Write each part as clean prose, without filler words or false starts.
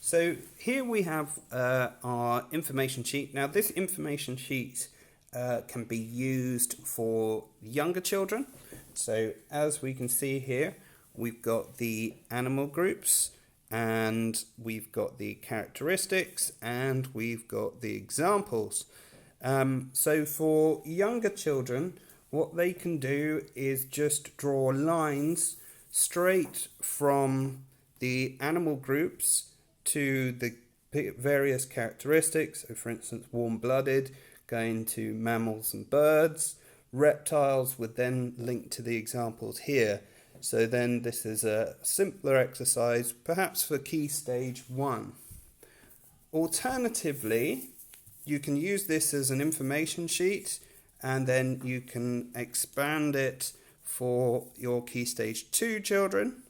So here we have our information sheet. Now this information sheet can be used for younger children. So as we can see here, we've got the animal groups and we've got the characteristics and we've got the examples. So for younger children, what they can do is just draw lines straight from the animal groups to the various characteristics. So for instance, warm-blooded going to mammals and birds. Reptiles would then link to the examples here. So then this is a simpler exercise, perhaps for Key Stage 1. Alternatively, you can use this as an information sheet and then you can expand it for your Key Stage 2 children.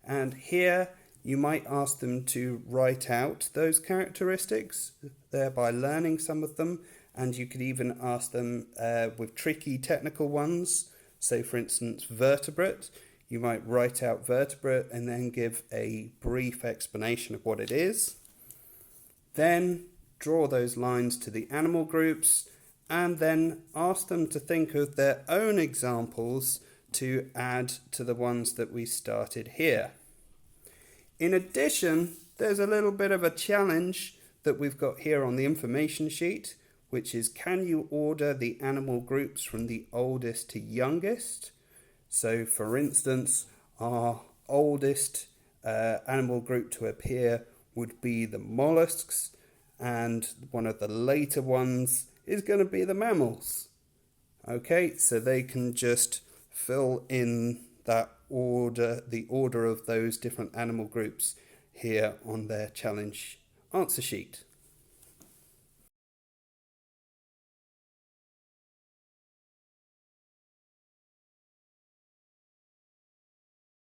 And here you might ask them to write out those characteristics, thereby learning some of them. And you could even ask them with tricky technical ones. So for instance, vertebrate. You might write out vertebrate and then give a brief explanation of what it is. Then draw those lines to the animal groups and then ask them to think of their own examples to add to the ones that we started here. In addition, there's a little bit of a challenge that we've got here on the information sheet, which is, can you order the animal groups from the oldest to youngest? So for instance, our oldest animal group to appear would be the mollusks, and one of the later ones is going to be the mammals. Okay, so they can just fill in that order, the order of those different animal groups here on their challenge answer sheet.